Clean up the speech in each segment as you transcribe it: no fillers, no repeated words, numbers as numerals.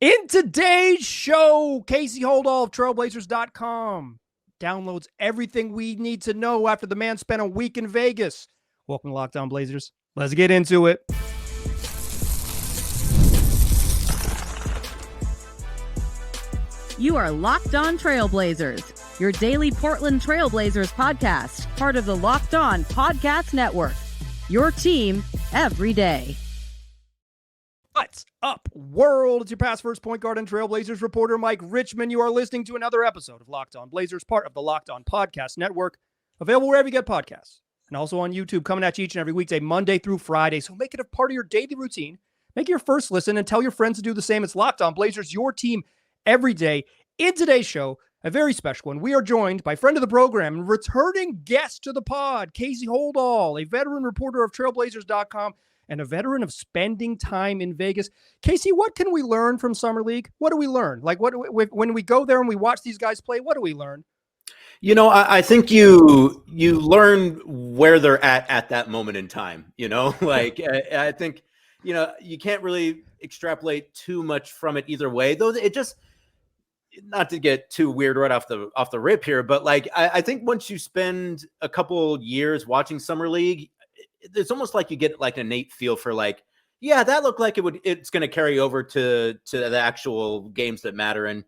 In today's show, Casey Holdahl of Trailblazers.com downloads everything we need to know after the man spent a week in Vegas. Welcome to Locked On Blazers. Let's get into it. You are Locked On Trailblazers, your daily Portland Trailblazers podcast, part of the Locked On Podcast Network. Your team every day. What's up, world? It's your past first point guard and Trailblazers reporter, Mike Richmond. You are listening to another episode of Locked On Blazers, part of the Locked On Podcast Network, available wherever you get podcasts, and also on YouTube, coming at you each and every weekday, Monday through Friday. So make it a part of your daily routine. Make it your first listen and tell your friends to do the same. It's Locked On Blazers, your team every day. In today's show, a very special one, we are joined by friend of the program and returning guest to the pod, Casey Holdahl, a veteran reporter of Trailblazers.com and a veteran of spending time in Vegas. Casey, what can we learn from Summer League? What do we learn? Like, when we go there and we watch these guys play, what do we learn? You know, I think you learn where they're at that moment in time, you know, like I think, you know, you can't really extrapolate too much from it either way, though. It just, not to get too weird right off the rip here, but like, I think once you spend a couple years watching Summer League, it's almost like you get like an innate feel for like, yeah, that looked like it's going to carry over to the actual games that matter. And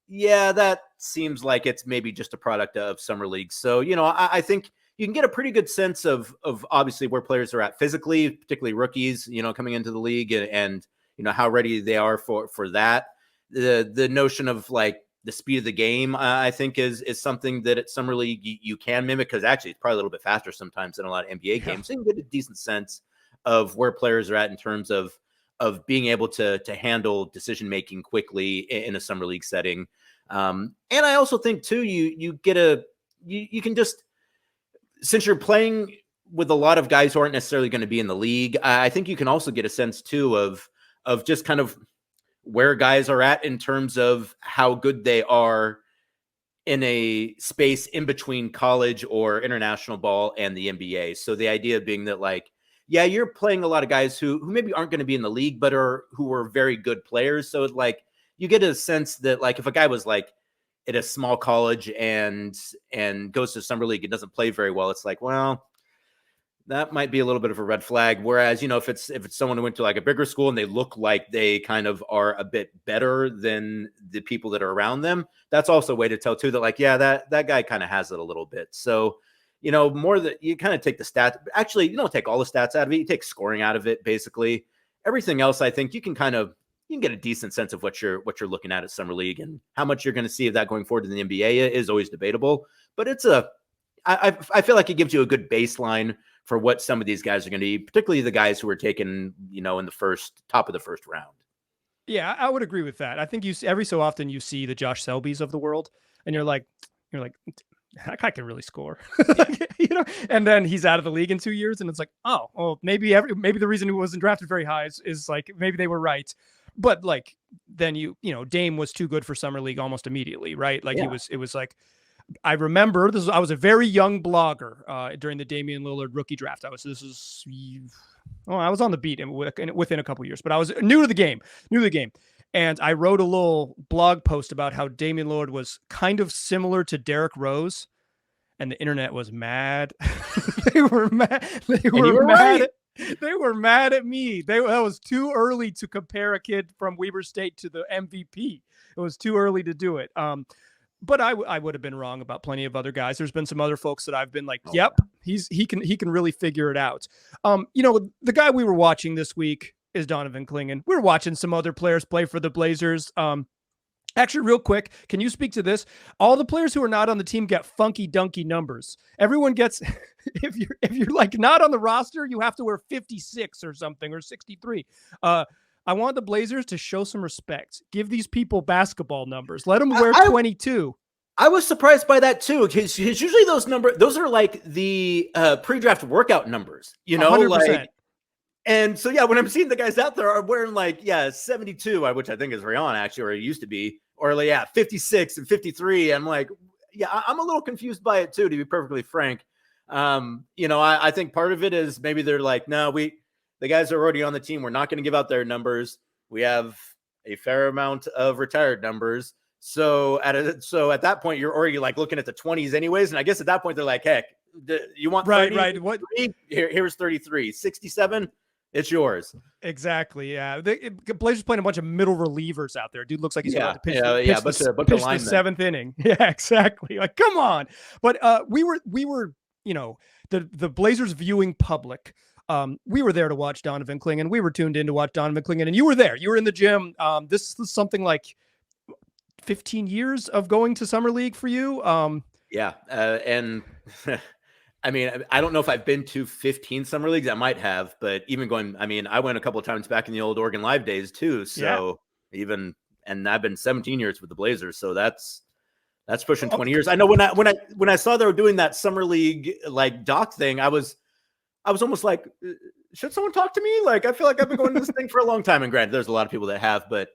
yeah, that seems like it's maybe just a product of Summer League. So, you know, I think you can get a pretty good sense of obviously where players are at physically, particularly rookies, you know, coming into the league and you know, how ready they are for that. The notion of like the speed of the game, I think is something that at Summer League you can mimic, because actually it's probably a little bit faster sometimes than a lot of NBA games. So you can get a decent sense of where players are at in terms of being able to handle decision making quickly in a Summer League setting. And I also think too, you can just, since you're playing with a lot of guys who aren't necessarily going to be in the league, I think you can also get a sense too of just kind of where guys are at in terms of how good they are in a space in between college or international ball and the NBA. So the idea being that like, yeah, you're playing a lot of guys who maybe aren't going to be in the league, but who are very good players. So it's like, you get a sense that like, if a guy was like at a small college and goes to Summer League and doesn't play very well, it's like, well, that might be a little bit of a red flag. Whereas, you know, if it's someone who went to like a bigger school and they look like they kind of are a bit better than the people that are around them, that's also a way to tell too that like, yeah, that guy kind of has it a little bit. So, you know, more that you kind of take the stats. Actually, you don't take all the stats out of it. You take scoring out of it. Basically, everything else, I think you can get a decent sense of what you're looking at Summer League, and how much you're going to see of that going forward in the NBA is always debatable. But I feel like it gives you a good baseline for what some of these guys are going to be, particularly the guys who were taken, you know, in the top of the first round. Yeah, I would agree with that. I think every so often you see the Josh Selby's of the world, and you're like, that guy can really score, you know. And then he's out of the league in 2 years, and it's like, oh, well, maybe the reason he wasn't drafted very high is like maybe they were right, but like then you know Dame was too good for Summer League almost immediately, right? Like it was like. I remember I was a very young blogger during the Damian Lillard rookie draft. I was on the beat within a couple of years, but I was new to the game. And I wrote a little blog post about how Damian Lillard was kind of similar to Derrick Rose, and the internet was mad. They were mad. They were mad. Right. They were mad at me. That was too early to compare a kid from Weber State to the MVP. It was too early to do it. But I would have been wrong about plenty of other guys. There's been some other folks that I've been like, yep, he can really figure it out. You know, the guy we were watching this week is Donovan Clingan. We're watching some other players play for the Blazers. Actually, real quick, can you speak to this? All the players who are not on the team get funky dunky numbers. Everyone gets, if you're like not on the roster, you have to wear 56 or something, or 63. I want the Blazers to show some respect. Give these people basketball numbers. Let them wear 22. I was surprised by that too, because usually those are like the pre-draft workout numbers, you know, 100%. Like, and so yeah, when I'm seeing the guys out there are wearing like 72, which I think is Rayon actually, or it used to be, or like 56 and 53. I'm like, I'm a little confused by it too, to be perfectly frank. You know, I think part of it is maybe they're like, no, the guys are already on the team. We're not going to give out their numbers. We have a fair amount of retired numbers. So at that point, you're already like looking at the 20s anyways. And I guess at that point, they're like, heck, you want 30? Right. What? Here's 33. 67, it's yours. Exactly. Yeah. Blazers playing a bunch of middle relievers out there. Dude looks like he's about to pitch the 7th inning. Yeah, exactly. Like, come on. But we were, the Blazers viewing public. We were there to watch Donovan Clingan. We were tuned in to watch Donovan Clingan, and you were there. You were in the gym. This is something like 15 years of going to summer league for you. Yeah. And I mean, I don't know if I've been to 15 summer leagues. I might have, but even going, I mean, I went a couple of times back in the old Oregon Live days too. So and I've been 17 years with the Blazers. So that's pushing 20 years. I know when I saw they were doing that summer league, like doc thing, I was almost like, should someone talk to me? Like, I feel like I've been going to this thing for a long time. And granted, there's a lot of people that have, but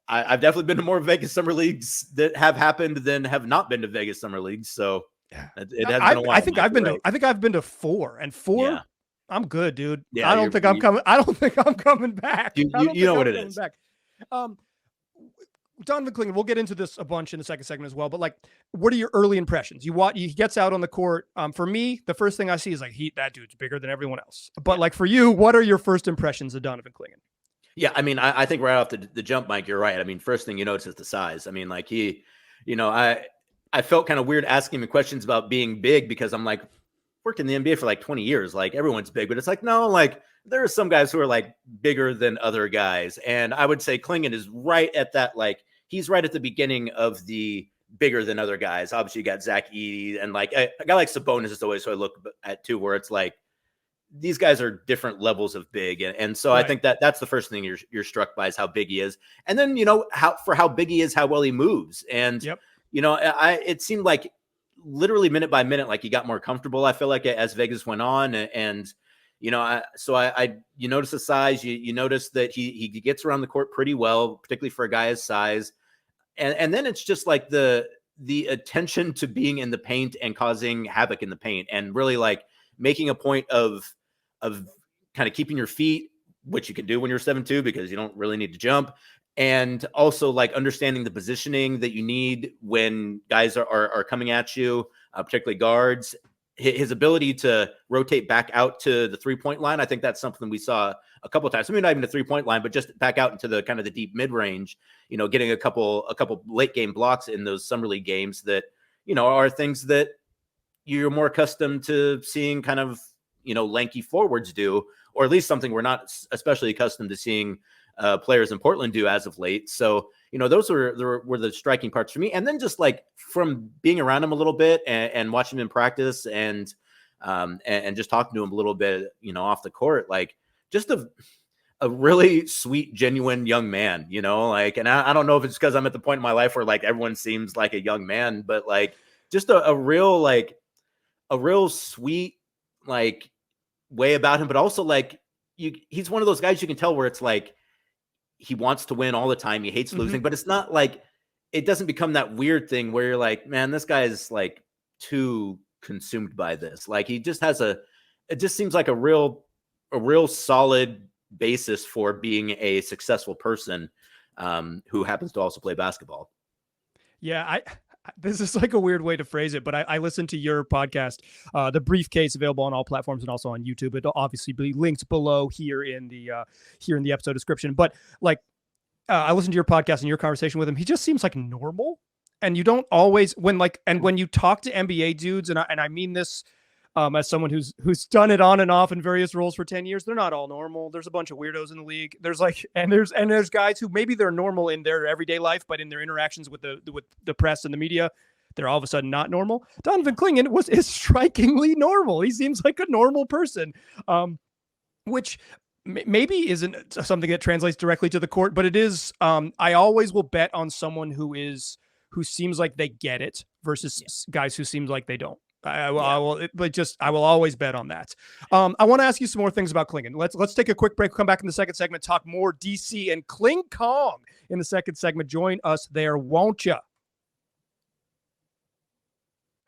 I've definitely been to more Vegas summer leagues that have happened than have not been to Vegas summer leagues. So it has been a while. I think I've been to 4, and 4. Yeah. I'm good, dude. Yeah, I don't think I'm coming back. You know what it is. Back. Donovan Clingan, we'll get into this a bunch in the second segment as well, but like, what are your early impressions? He gets out on the court. For me, the first thing I see is like, that dude's bigger than everyone else. But like for you, what are your first impressions of Donovan Clingan? Yeah, I mean, I think right off the jump, Mike, you're right. I mean, first thing you notice is the size. I mean, like I felt kind of weird asking him questions about being big because I'm like, worked in the NBA for like 20 years. Like everyone's big, but it's like, no, like there are some guys who are like bigger than other guys. And I would say Clingan is right at that, like he's right at the beginning of the bigger than other guys. Obviously you got Zach Edey and like a guy like Sabonis is always who I look at too, where it's like, these guys are different levels of big. And so right. I think that's the first thing you're struck by is how big he is. And then, how big he is, how well he moves. And, it seemed like literally minute by minute, like he got more comfortable. I feel like as Vegas went on and, you notice the size, you notice that he gets around the court pretty well, particularly for a guy his size. And then it's just like the attention to being in the paint and causing havoc in the paint and really like making a point of kind of keeping your feet, which you can do when you're 7'2", because you don't really need to jump. And also like understanding the positioning that you need when guys are coming at you, particularly guards, his ability to rotate back out to the 3-point line. I think that's something we saw a couple of times. I mean, not even the 3-point line, but just back out into the kind of the deep mid range, getting a couple late game blocks in those summer league games that, are things that you're more accustomed to seeing kind of, lanky forwards do, or at least something we're not especially accustomed to seeing players in Portland do as of late. So, those were the striking parts for me. And then just like from being around him a little bit and watching him in practice and just talking to him a little bit, off the court, like just a really sweet, genuine young man, and I don't know if it's because I'm at the point in my life where like everyone seems like a young man, but like just a real sweet, like way about him, but also like he's one of those guys you can tell where it's like, he wants to win all the time. He hates losing, but it's not like, it doesn't become that weird thing where you're like, man, this guy is like too consumed by this. Like he just it just seems like a real solid basis for being a successful person who happens to also play basketball. Yeah. This is like a weird way to phrase it, but I listened to your podcast, The Briefcase, available on all platforms and also on YouTube. It'll obviously be linked below here in the episode description. But like, I listened to your podcast and your conversation with him. He just seems like normal, and you don't always when you talk to NBA dudes, and I mean this as someone who's done it on and off in various roles for 10 years. They're not all normal. There's a bunch of weirdos in the league. There's guys who maybe they're normal in their everyday life, but in their interactions with the press and the media, they're all of a sudden not normal. Donovan Clingan is strikingly normal. He seems like a normal person, which maybe isn't something that translates directly to the court, but it is. I always will bet on someone who seems like they get it versus guys who seems like they don't. I will always bet on that. I want to ask you some more things about Clingan. Let's take a quick break. We'll come back in the second segment, talk more DC and Kling Kong in the second segment. Join us there, won't you?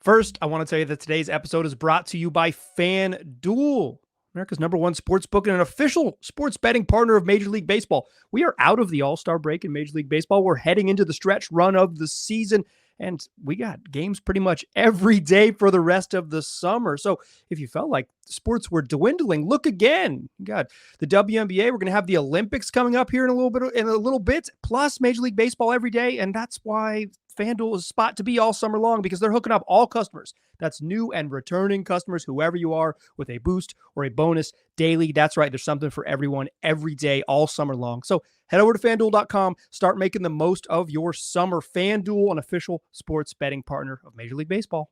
First, I want to tell you that today's episode is brought to you by FanDuel. America's number one sportsbook and an official sports betting partner of Major League Baseball. We are out of the All-Star break in Major League Baseball. We're heading into the stretch run of the season, and we got games pretty much every day for the rest of the summer. So if you felt like sports were dwindling, look again. You got the WNBA. We're going to have the Olympics coming up here in a little bit, plus Major League Baseball every day, and that's why FanDuel is a spot to be all summer long, because they're hooking up all customers. That's new and returning customers, whoever you are, with a boost or a bonus daily. That's right. There's something for everyone every day, all summer long. So head over to FanDuel.com. Start making the most of your summer. FanDuel, an official sports betting partner of Major League Baseball.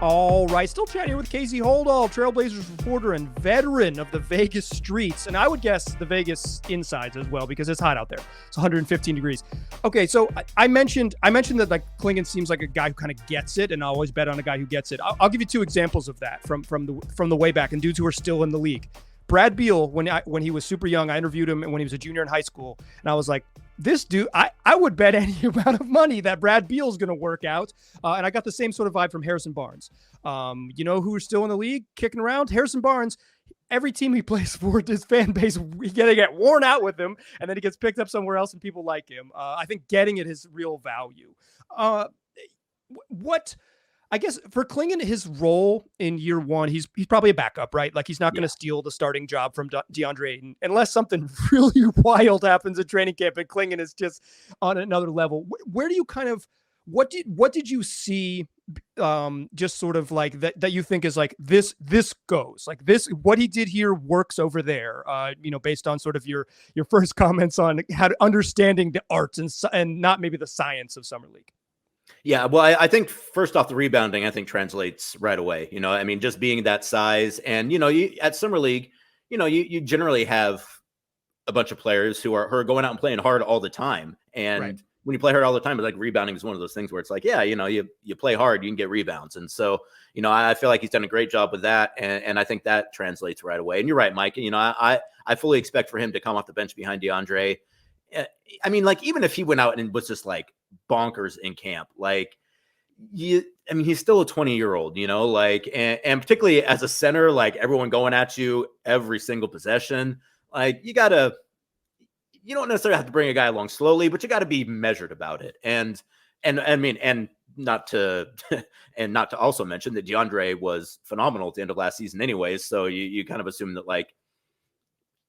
All right, still chatting here with Casey Holdahl, Trailblazers reporter and veteran of the Vegas streets. And I would guess the Vegas insides as well, because it's hot out there. It's 115 degrees. Okay, so I mentioned that like Clingan seems like a guy who kind of gets it, and I always bet on a guy who gets it. I'll give you two examples of that from the way back, and dudes who are still in the league. Brad Beal, when he was super young, I interviewed him when he was a junior in high school, and I was like, this dude, I would bet any amount of money that Brad Beal's going to work out. And I got the same sort of vibe from Harrison Barnes. You know who's still in the league kicking around? Harrison Barnes. Every team he plays for, his fan base, we get worn out with him, and then he gets picked up somewhere else and people like him. I think getting it is real value. I guess for Clingan, his role in year one, he's probably a backup, right? Like he's not going to steal the starting job from DeAndre Ayton unless something really wild happens at training camp and Clingan is just on another level. Where do you kind of, what did you see just sort of like that you think is like this goes like this, what he did here works over there, based on sort of your first comments on how to understanding the arts and not maybe the science of Summer League? Yeah, well, I think first off, the rebounding, I think translates right away. I mean, just being that size and, at Summer League, you generally have a bunch of players who are going out and playing hard all the time. And right. When you play hard all the time, it's like rebounding is one of those things where it's like, yeah, you play hard, you can get rebounds. And so, I feel like he's done a great job with that. And I think that translates right away. And you're right, Mike. I fully expect for him to come off the bench behind DeAndre. I mean, like, even if he went out and was just like bonkers in camp, like he's still a 20-year-old, and particularly as a center, like everyone going at you every single possession, like you don't necessarily have to bring a guy along slowly, but you got to be measured about it. And I mean, and not to also mention that DeAndre was phenomenal at the end of last season anyways. So you kind of assume that like,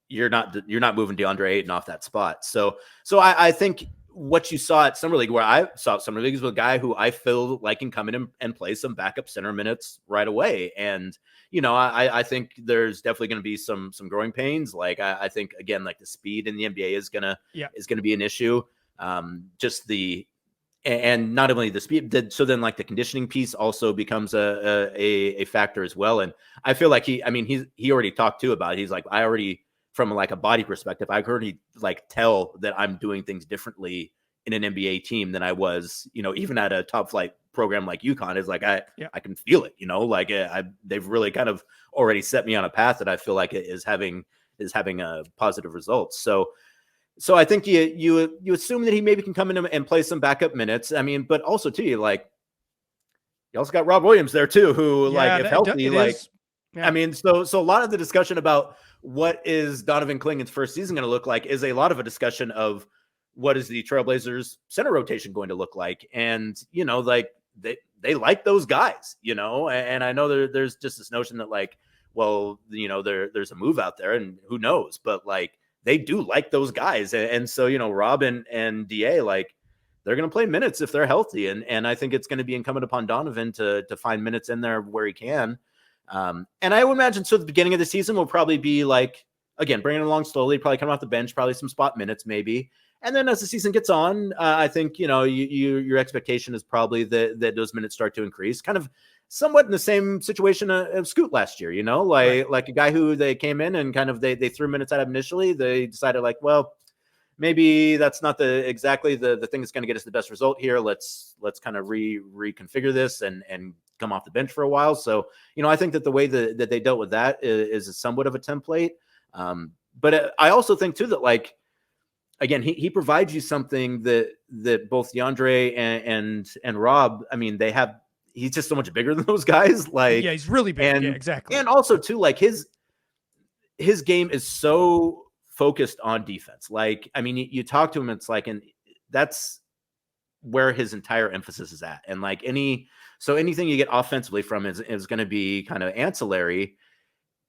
you're not moving DeAndre Ayton off that spot. So I think what you saw at Summer League, where I saw Summer League, is with a guy who I feel like can come in and play some backup center minutes right away. And, I think there's definitely going to be some growing pains. Like I think again, like the speed in the NBA is going to be an issue. And not only the speed, so then like the conditioning piece also becomes a factor as well. And I feel like he already talked too about it. He's like, from like a body perspective, I've heard he like tell that I'm doing things differently in an NBA team than I was, even at a top flight program like UConn. Is like, I can feel it, like they've really kind of already set me on a path that I feel like is having a positive results. So I think you assume that he maybe can come in and play some backup minutes. I mean, but also too, you also got Rob Williams there too, who if healthy, I mean, so a lot of the discussion about what is Donovan Clingan's first season going to look like is a lot of a discussion of what is the Trailblazers center rotation going to look like. And, like they like those guys, and I know there's just this notion that like, well, there's a move out there and who knows, but like they do like those guys. And so, Rob and DA, like they're going to play minutes if they're healthy. And I think it's going to be incumbent upon Donovan to find minutes in there where he can. And I would imagine, so the beginning of the season will probably be like, again, bringing it along slowly, probably coming off the bench, probably some spot minutes maybe. And then as the season gets on, I think, your expectation is probably that those minutes start to increase, kind of somewhat in the same situation of Scoot last year, like a guy who they came in and kind of, they threw minutes at him initially. They decided like, well, maybe that's not exactly the thing that's going to get us the best result here. Let's kind of reconfigure this and come off the bench for a while. So, I think that the way that they dealt with that is somewhat of a template. But I also think too, that like, again, he provides you something that both DeAndre and Rob, I mean, they have he's just so much bigger than those guys. Like, yeah, he's really big. And, yeah, exactly. And also too, like his game is so focused on defense. Like, I mean, you talk to him, it's like, and that's where his entire emphasis is at. And like anything you get offensively from is going to be kind of ancillary.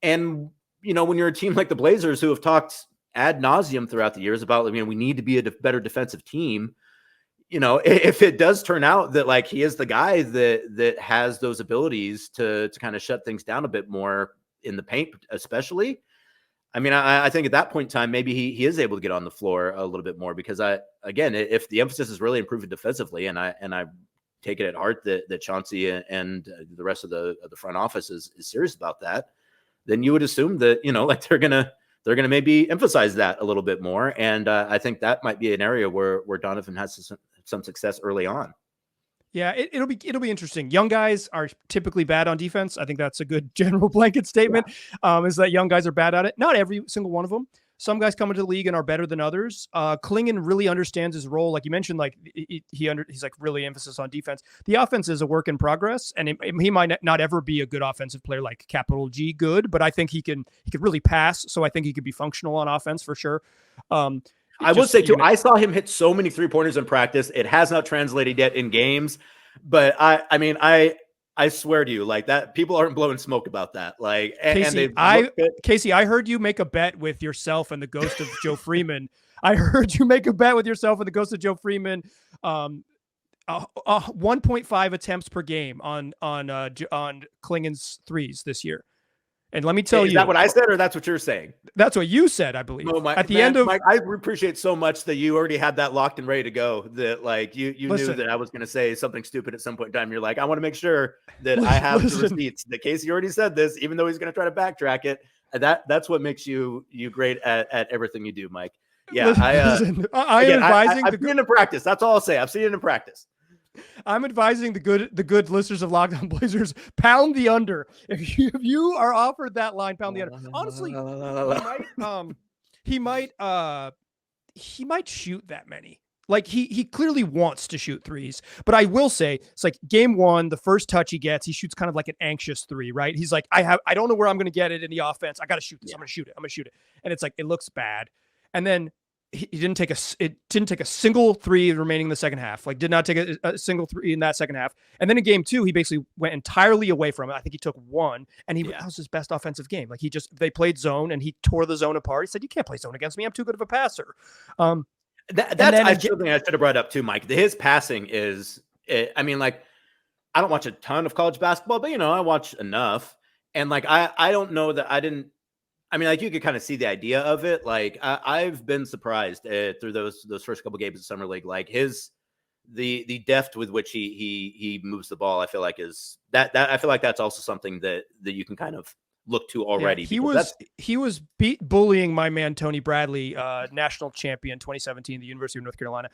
And, you know, when you're a team like the Blazers, who have talked ad nauseum throughout the years about, we need to be a better defensive team. You know, if it does turn out that like he is the guy that has those abilities to kind of shut things down a bit more in the paint, especially, I mean, I think at that point in time, maybe he is able to get on the floor a little bit more, because again, if the emphasis is really improving defensively, and I take it at heart that Chauncey and the rest of the front office is serious about that, then you would assume that, you know, like they're gonna maybe emphasize that a little bit more. And I think that might be an area where Donovan has some success early on. Yeah, it'll be interesting. Young guys are typically bad on defense. I think that's a good general blanket statement. Yeah. Is that young guys are bad at it? Not every single one of them. Some guys come into the league and are better than others. Clingan really understands his role. Like you mentioned, like he's like really emphasis on defense. The offense is a work in progress, and he might not ever be a good offensive player, like capital G good, but I think he could really pass. So I think he could be functional on offense for sure. I will say too, I saw him hit so many 3-pointers in practice. It has not translated yet in games, but I mean, I swear to you, like that, people aren't blowing smoke about that. Like, Casey, I heard you make a bet with yourself and the ghost of Joe Freeman. I heard you make a bet with yourself and the ghost of Joe Freeman. 1.5 attempts per game on Clingan's threes this year. And let me tell you, is that what I said, or that's what you're saying? That's what you said, I believe. No, At the end of, Mike, I appreciate so much that you already had that locked and ready to go. That like you knew that I was going to say something stupid at some point in time. You're like, I want to make sure that I have the receipts. That Casey already said this, even though he's going to try to backtrack it. That's what makes you great at everything you do, Mike. Yeah, I'm advising. I've seen it in practice. That's all I'll say. I've seen it in practice. I'm advising the good listeners of Locked On Blazers, pound the under. If you are offered that line, pound the under. Honestly, he might shoot that many. Like he clearly wants to shoot threes, but I will say it's like game one, the first touch he gets, he shoots kind of like an anxious three, right? He's like, I don't know where I'm going to get it in the offense. I got to shoot this. Yeah. I'm going to shoot it. And it's like, it looks bad. And then it didn't take a single three remaining in the second half. Like did not take a single three in that second half. And then in game two, he basically went entirely away from it. I think he took one, and that was his best offensive game. Like they played zone and he tore the zone apart. He said, you can't play zone against me. I'm too good of a passer. That's something I should have brought up too, Mike. His passing is, I mean, like, I don't watch a ton of college basketball, but I watch enough. And like, I don't know that I mean, like you could kind of see the idea of it. Like I've been surprised through those first couple games of summer league. Like the depth with which he moves the ball, I feel like is that I feel like that's also something that you can kind of look to already. Yeah, he was bullying my man Tony Bradley, national champion 2017, the University of North Carolina.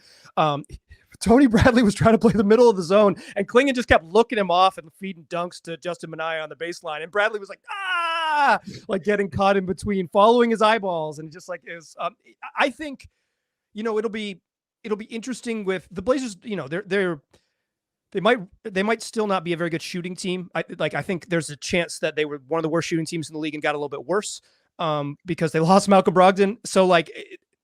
Tony Bradley was trying to play the middle of the zone, and Clingan just kept looking him off and feeding dunks to Justin Minaya on the baseline. And Bradley was like, like getting caught in between, following his eyeballs, and just like is. I think, it'll be interesting with the Blazers. They might still not be a very good shooting team. I think there's a chance that they were one of the worst shooting teams in the league and got a little bit worse because they lost Malcolm Brogdon. So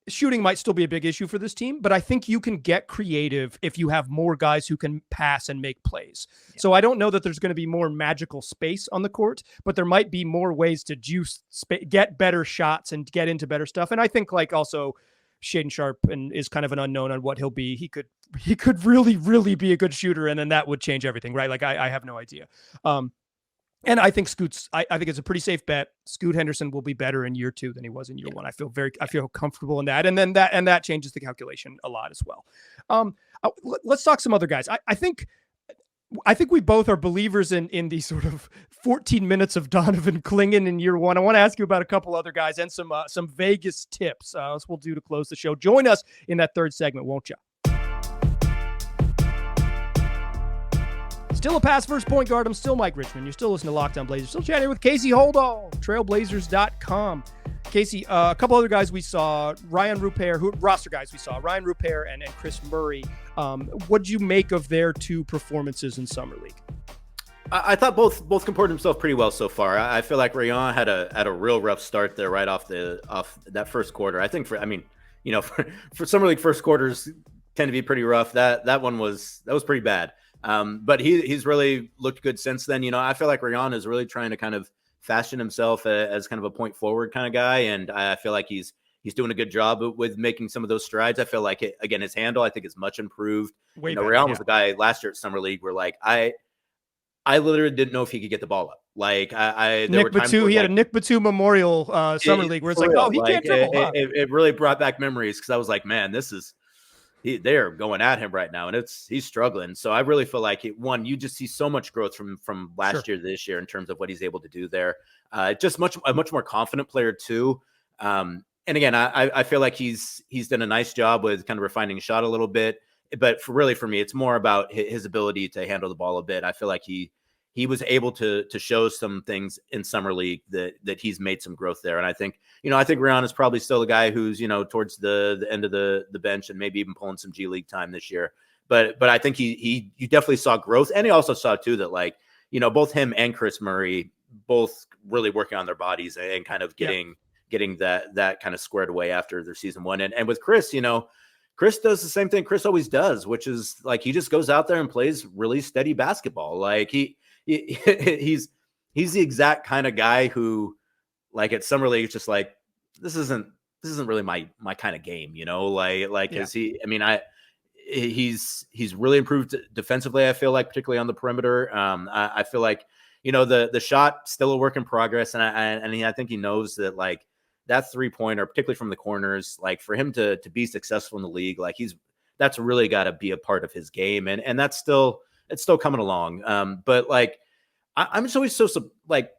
shooting might still be a big issue for this team, but I think you can get creative if you have more guys who can pass and make plays. Yeah. So I don't know that there's going to be more magical space on the court, but there might be more ways to get better shots and get into better stuff. And I think also Shaedon Sharpe is kind of an unknown on what he'll be. He could really, really be a good shooter, and then that would change everything, right? Like I have no idea. And I think I think it's a pretty safe bet. Scoot Henderson will be better in year 2 than he was in year 1. I feel comfortable in that. And then that changes the calculation a lot as well. Let's talk some other guys. I think we both are believers in the sort of 14 minutes of Donovan Clingan in year 1. I want to ask you about a couple other guys and some Vegas tips. That's what we'll do to close the show. Join us in that third segment, won't you? Still a pass first point guard. I'm still Mike Richmond. You're still listening to Locked On Blazers. Still chatting with Casey Holdahl, trailblazers.com. Casey, a couple other guys we saw, Ryan Rupert, roster guys we saw, Ryan Rupert and Chris Murray. What did you make of their 2 performances in Summer League? I thought both comported themselves pretty well so far. I feel like Rayon had a real rough start there right off that first quarter. I think for summer league first quarters tend to be pretty rough. That one was pretty bad. But he's really looked good since then. I feel like Rayon is really trying to kind of fashion himself as kind of a point forward kind of guy, and I feel like he's doing a good job with making some of those strides. I feel like his handle I think is much improved. Rayon was the guy last year at summer league where like I literally didn't know if he could get the ball up. Like Nick Batum, he had a Nick Batum Memorial Summer League where it's like, oh, he can't dribble. It really brought back memories because I was like, man, they're going at him right now, and he's struggling. So I really feel like you just see so much growth from last year to this year in terms of what he's able to do there. Just a much more confident player too. And again, I feel like he's done a nice job with kind of refining his shot a little bit. But for me, it's more about his ability to handle the ball a bit. I feel like he was able to show some things in summer league that he's made some growth there. And I think Rayon is probably still the guy who's, towards the end of the bench and maybe even pulling some G League time this year. But I think you definitely saw growth. And he also saw too that like, both him and Chris Murray both really working on their bodies and kind of getting that kind of squared away after their season one. And with Chris, Chris does the same thing Chris always does, which is like he just goes out there and plays really steady basketball. Like he's the exact kind of guy who, like at summer league, it's just like this isn't really my kind of game, he's really improved defensively. I feel like particularly on the perimeter. I feel like the shot still a work in progress, and I think he knows that like. That 3-pointer, particularly from the corners, like for him to be successful in the league, like that's really got to be a part of his game. And it's still coming along. But like, I'm just always like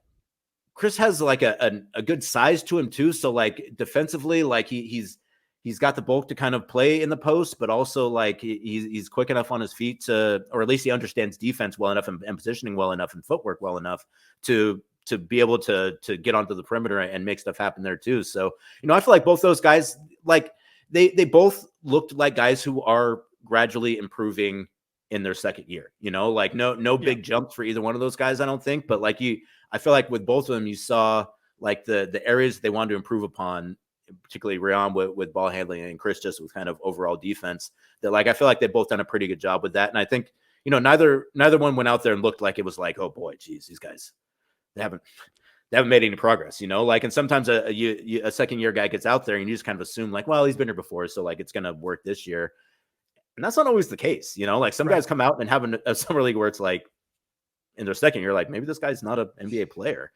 Chris has like a good size to him too. So like defensively, like he's got the bulk to kind of play in the post, but also like he's quick enough on his feet or at least he understands defense well enough and positioning well enough and footwork well enough to be able to get onto the perimeter and make stuff happen there too. So, I feel like both those guys, like they both looked like guys who are gradually improving in their second year, like no big jumps for either one of those guys, I don't think, but like I feel like with both of them, you saw like the areas they wanted to improve upon, particularly Rayon with ball handling and Chris just with kind of overall defense that like, I feel like they both done a pretty good job with that. And I think, neither one went out there and looked like it was like, oh boy, geez, these guys, they haven't made any progress, like, and sometimes a second year guy gets out there and you just kind of assume like, well, he's been here before, so like it's going to work this year. And that's not always the case, like some guys come out and have a summer league where it's like in their second year, like maybe this guy's not an NBA player.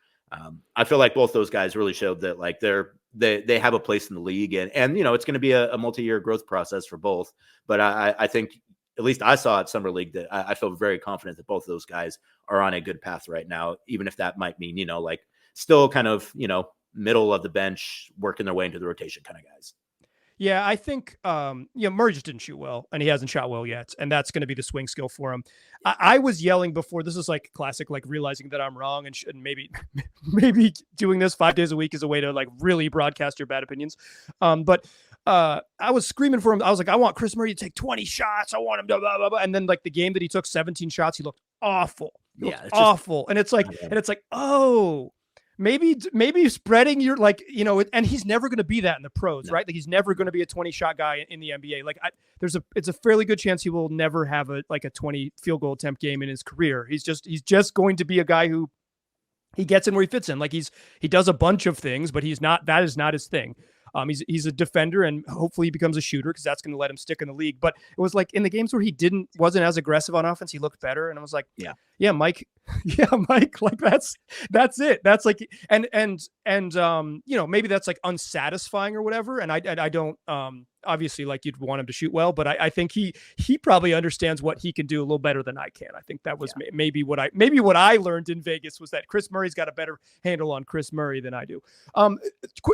I feel like both those guys really showed that like they have a place in the league and it's going to be a multi-year growth process for both. But I think at least I saw at summer league that I feel very confident that both of those guys are on a good path right now, even if that might mean, like still kind of, middle of the bench, working their way into the rotation kind of guys. Yeah, I think, Murray just didn't shoot well, and he hasn't shot well yet, and that's going to be the swing skill for him. I was yelling before. This is like classic, like realizing that I'm wrong and maybe doing this 5 days a week is a way to like really broadcast your bad opinions. But I was screaming for him. I was like, I want Chris Murray to take 20 shots. I want him to blah, blah, blah. And then like the game that he took 17 shots, he looked awful. It's awful. And it's like, oh, maybe spreading your, like, and he's never going to be that in the pros, right? Like he's never going to be a 20 shot guy in the NBA. Like it's a fairly good chance he will never have a 20 field goal attempt game in his career. He's just going to be a guy who he gets in where he fits in. Like he does a bunch of things, but that is not his thing. He's a defender and hopefully he becomes a shooter because that's going to let him stick in the league. But it was like in the games where he wasn't as aggressive on offense, he looked better. And I was like, yeah, Mike, like that's it. That's like, and maybe that's like unsatisfying or whatever. And I don't, obviously like you'd want him to shoot well, but I think he probably understands what he can do a little better than I can. I think that was maybe what I learned in Vegas was that Chris Murray's got a better handle on Chris Murray than I do.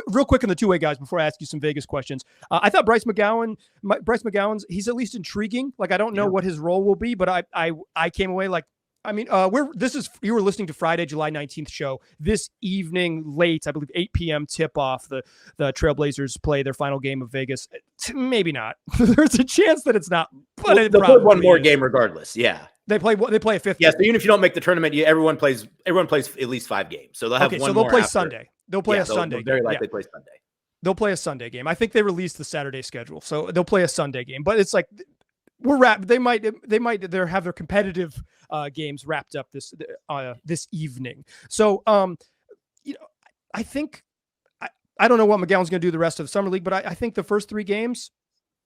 Real quick in the two-way guys, before I ask you some Vegas questions, I thought Bryce McGowan's, he's at least intriguing. Like, I don't know what his role will be, but I came away like, I mean, you were listening to Friday, July 19th show this evening, late, I believe 8 p.m. tip off. The Trailblazers play their final game of Vegas. Maybe not. There's a chance that it's not, but they'll put one more game regardless. Yeah. They play a fifth. Yeah, game. so even if you don't make the tournament, everyone plays at least 5 games. So they'll have one so they'll more play after. Sunday. They'll play a Sunday. They'll very likely play Sunday. They'll play a Sunday game. I think they released the Saturday schedule, so they'll play a Sunday game. But it's like they might have their competitive games wrapped up this evening. So I think I don't know what McGowan's going to do the rest of the summer league, but I think the first 3 games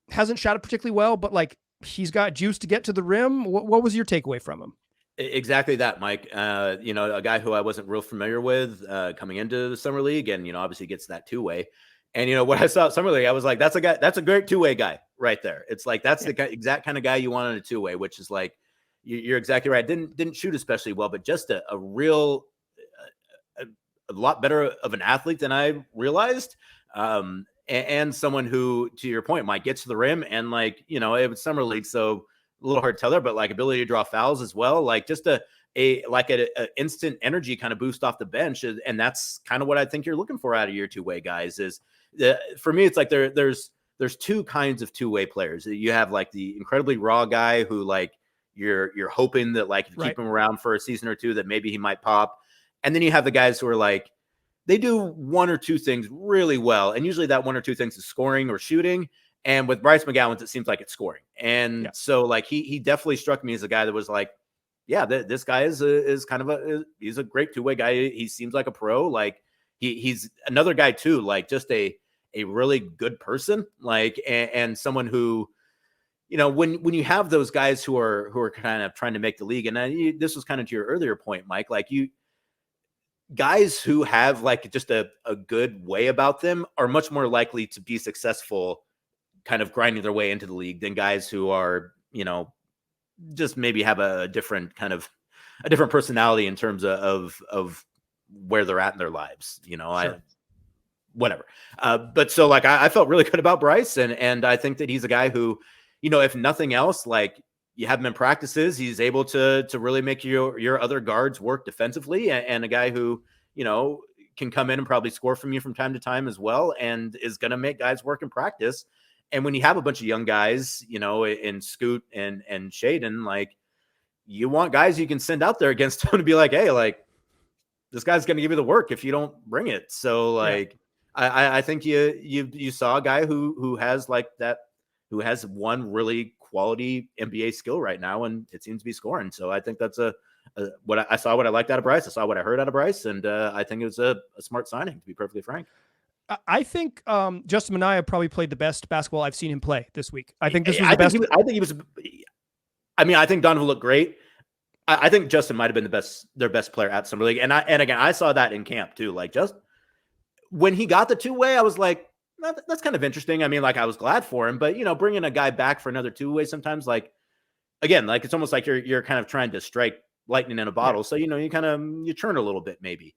hasn't shot it particularly well. But like he's got juice to get to the rim. What was your takeaway from him? Exactly that, Mike. A guy who I wasn't real familiar with coming into the summer league, and obviously gets that 2-way. And what I saw at summer league, I was like, that's a great 2-way guy right there. It's like that's the exact kind of guy you want in a 2-way, which is like you're exactly right. Didn't shoot especially well, but just a real a lot better of an athlete than I realized. And someone who, to your point, Mike, gets to the rim and it was summer league, so a little hard to tell there, but like ability to draw fouls as well. Like just a instant energy kind of boost off the bench. And that's kind of what I think you're looking for out of your 2-way guys for me, it's like there's 2 kinds of 2-way players. You have like the incredibly raw guy who like you're hoping that like if you keep him around for a season or 2, that maybe he might pop. And then you have the guys who are like, they do 1 or 2 things really well. And usually that 1 or 2 things is scoring or shooting. And with Bryce McGowan's, it seems like it's scoring. And so like he definitely struck me as a guy that was like, yeah, this guy is kind of he's a great 2-way guy. He seems like a pro. Like he's another guy too, like just a really good person, like, and someone who, when you have those guys who are kind of trying to make the league, and this was kind of to your earlier point, Mike, like guys who have like just a good way about them are much more likely to be successful kind of grinding their way into the league than guys who are, just maybe have a different personality in terms of where they're at in their lives, sure. Whatever. But so like, I felt really good about Bryce and I think that he's a guy who, if nothing else, like you have him in practices, he's able to really make your other guards work defensively, and a guy who, can come in and probably score from you from time to time as well. And is going to make guys work in practice. And when you have a bunch of young guys, in Scoot and Shaden, like you want guys you can send out there against them to be like, hey, like this guy's going to give you the work if you don't bring it. So like, I think you saw a guy who has like that, who has one really quality NBA skill right now, and it seems to be scoring. So I think that's what I saw, what I liked out of Bryce. I saw what I heard out of Bryce, and I think it was a smart signing, to be perfectly frank. I think Justin Minaya probably played the best basketball I've seen him play this week. I think this was the best. I think he was. I mean, I think Donovan looked great. I think Justin might have been their best player at summer league, and again, I saw that in camp too. Like just when he got the 2-way, I was like, that's kind of interesting. I mean, like I was glad for him, but bringing a guy back for another 2-way sometimes, like again, like it's almost like you're kind of trying to strike lightning in a bottle. So you churn a little bit maybe.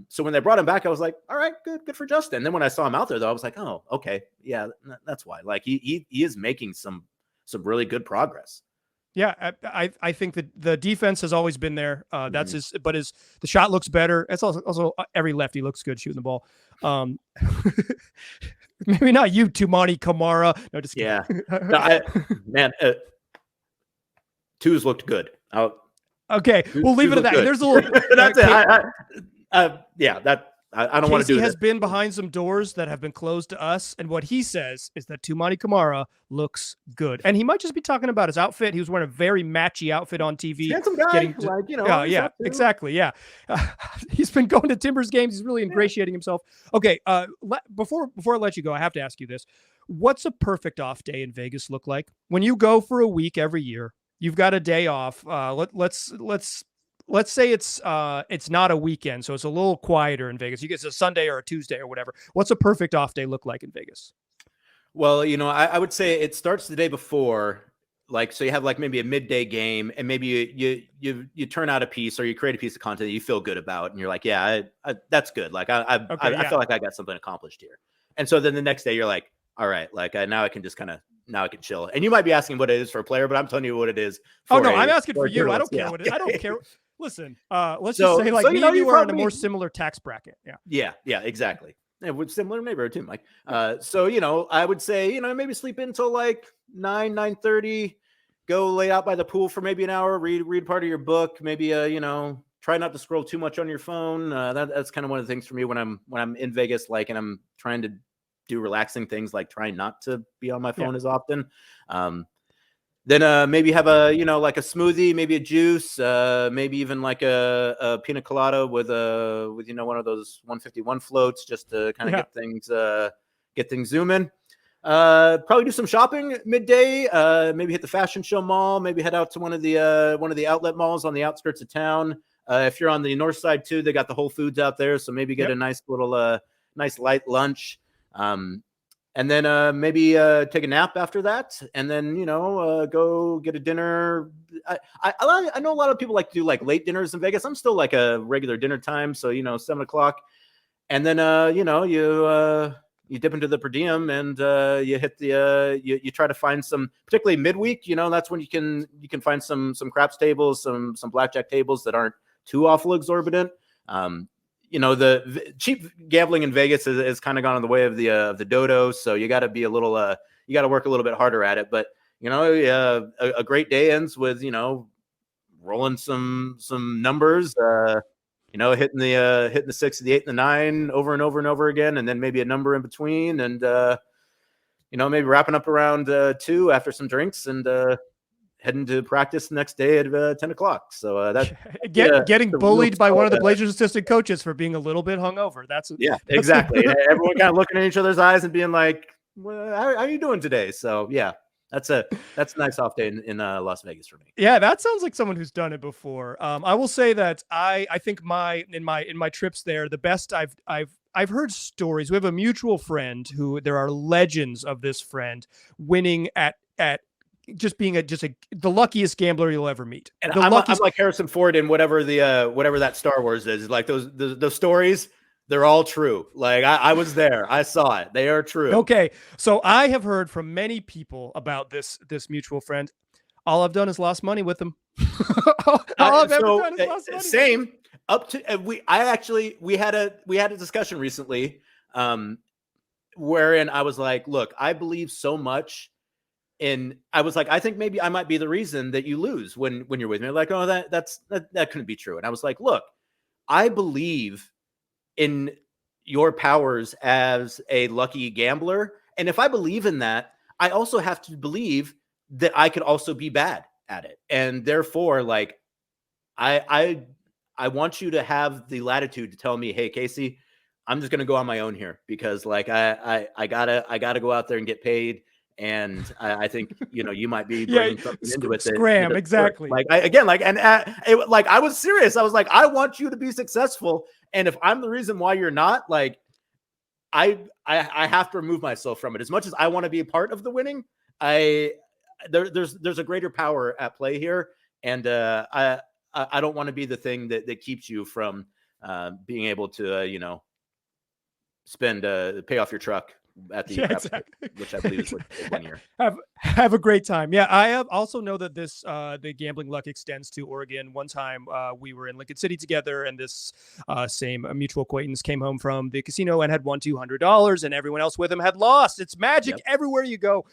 So when they brought him back, I was like, all right, good for Justin. Then when I saw him out there, though, I was like, oh, okay, yeah, that's why. Like he is making some really good progress. Yeah, I think that the defense has always been there. That's the shot looks better. It's also every lefty looks good shooting the ball. Maybe not you, Tumani Kamara. No, just kidding. Yeah, 2s looked good. Okay, we'll leave it at that. Good. There's a little. That's it. I don't want to do Casey this. has been behind some doors that have been closed to us, and what he says is that Tumani Kamara looks good, and he might just be talking about his outfit. He was wearing a very matchy outfit on TV. Handsome guy, yeah, exactly, yeah. He's been going to Timbers games. He's really ingratiating himself. Okay, before I let you go, I have to ask you this: what's a perfect off day in Vegas look like when you go for a week every year? You've got a day off. Let's say it's not a weekend, so it's a little quieter in Vegas. You get a Sunday or a Tuesday or whatever. What's a perfect off day look like in Vegas? Well, I would say it starts the day before, like so you have like maybe a midday game, and maybe you turn out a piece or you create a piece of content that you feel good about, and you're like, yeah, that's good. Like I feel like I got something accomplished here. And so then the next day you're like, all right, like now I can just now I can chill. And you might be asking what it is for a player, but I'm telling you what it is. I'm asking for you. I don't care what it is. I don't care. Listen, let's just say like me and you are in a more similar tax bracket. Yeah, exactly. Yeah, we're similar neighborhood too, Mike. So, I would say, maybe sleep until like 9:30, go lay out by the pool for maybe an hour, read part of your book, maybe try not to scroll too much on your phone. That's kind of one of the things for me when I'm in Vegas, like, and I'm trying to do relaxing things, like trying not to be on my phone as often. Then maybe have a like a smoothie, maybe a juice, maybe even like a pina colada with one of those 151 floats, just to kind of get things zooming. Probably do some shopping midday. Maybe hit the fashion show mall. Maybe head out to one of the outlet malls on the outskirts of town. If you're on the north side too, they got the Whole Foods out there, so maybe get a nice little nice light lunch. And then maybe take a nap after that, and then go get a dinner. I know a lot of people like to do like late dinners in Vegas. I'm still like a regular dinner time, so 7:00, and then you dip into the per diem and you hit you try to find some, particularly midweek. That's when you can find some craps tables, some blackjack tables that aren't too awful exorbitant. The cheap gambling in Vegas is kind of gone in the way of the dodo. So you got to be you got to work a little bit harder at it. But, a great day ends with, rolling some numbers, hitting the 6, the 8, and the 9 over and over and over again. And then maybe a number in between, and, maybe wrapping up around 2 after some drinks, and, heading to practice the next day at 10:00. So that's getting bullied by one of the Blazers assistant coaches for being a little bit hungover. That's exactly. Everyone kind of looking in each other's eyes and being like, well, how are you doing today? So yeah, that's a nice off day in Las Vegas for me. Yeah, that sounds like someone who's done it before. I will say that I think in my trips there, the best I've heard stories. We have a mutual friend who, there are legends of this friend winning at just being the luckiest gambler you'll ever meet. And I'm like Harrison Ford in whatever that Star Wars is. Like those stories, they're all true. Like I was there, I saw it. They are true. Okay, so I have heard from many people about this mutual friend. All I've done is lost money with him. All I've ever done is lost money. Same. Up to we had a discussion recently, wherein I was like, look, I believe so much. And I was like, I think maybe I might be the reason that you lose when you're with me. Like, oh, that couldn't be true. And I was like, look, I believe in your powers as a lucky gambler. And if I believe in that, I also have to believe that I could also be bad at it. And therefore, like, I want you to have the latitude to tell me, hey, Casey, I'm just going to go on my own here, because like, I gotta go out there and get paid. And I think, you might be bringing something into it. Scram, exactly. Like I was serious. I was like, I want you to be successful. And if I'm the reason why you're not, like, I have to remove myself from it. As much as I want to be a part of the winning, there's a greater power at play here. And I don't want to be the thing that keeps you from being able to, pay off your truck at the exactly. Which I believe is 1 year. Have a great time. Yeah, I also know that this the gambling luck extends to Oregon. One time we were in Lincoln City together, and this same mutual acquaintance came home from the casino and had won $200, and everyone else with him had lost. It's magic everywhere you go.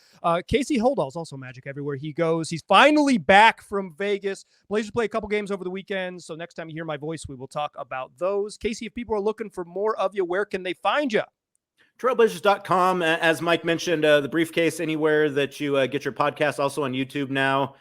Casey Holdahl is also magic everywhere he goes. He's finally back from Vegas. Blazers play a couple games over the weekend, so next time you hear my voice, we will talk about those. Casey, if people are looking for more of you, where can they find you? Trailblazers.com. As Mike mentioned, the briefcase anywhere that you get your podcast, also on YouTube now.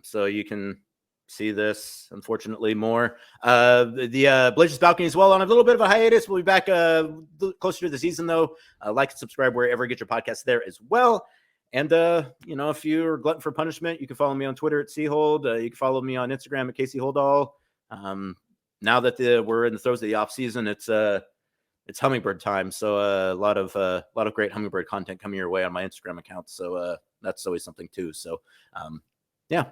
So you can see this, unfortunately, more. The Blazers balcony as well on a little bit of a hiatus. We'll be back closer to the season, though. Like and subscribe wherever you get your podcasts there as well. And, if you're a glutton for punishment, you can follow me on Twitter at CHold. You can follow me on Instagram at Casey Holdahl. Now that we're in the throes of the off season, it's hummingbird time. So a lot of great hummingbird content coming your way on my Instagram account. So that's always something too. So I'm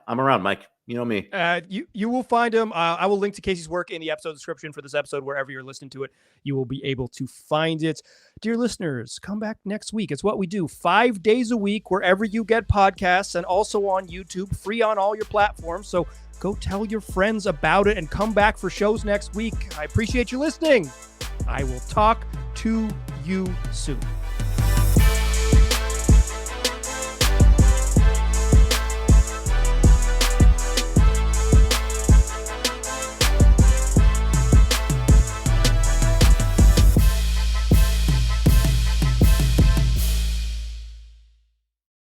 around, Mike. You know me. You will find him. I will link to Casey's work in the episode description for this episode. Wherever you're listening to it, you will be able to find it. Dear listeners, come back next week. It's what we do 5 days a week, wherever you get podcasts, and also on YouTube, free on all your platforms. So go tell your friends about it and come back for shows next week. I appreciate you listening. I will talk to you soon.